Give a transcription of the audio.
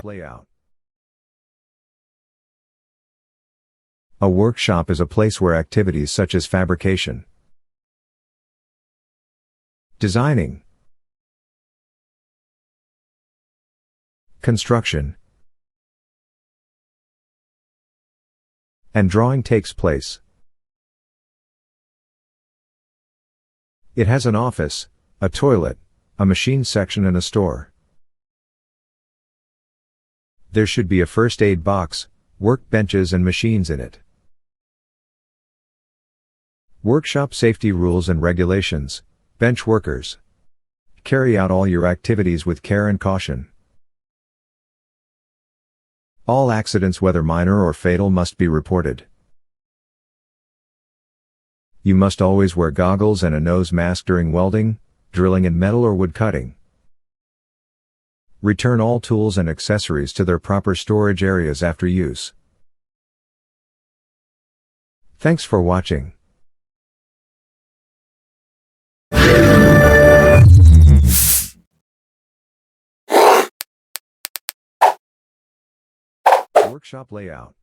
Layout. A workshop is a place where activities such as fabrication, designing, construction, and drawing takes place. It has an office, a toilet, a machine section and a store. There should be a first aid box, workbenches and machines in it. Workshop safety rules and regulations. Bench workers. Carry out all your activities with care and caution. All accidents, whether minor or fatal, must be reported. You must always wear goggles and a nose mask during welding, drilling and metal or wood cutting. Return all tools and accessories to their proper storage areas after use. Thanks for watching. Workshop layout.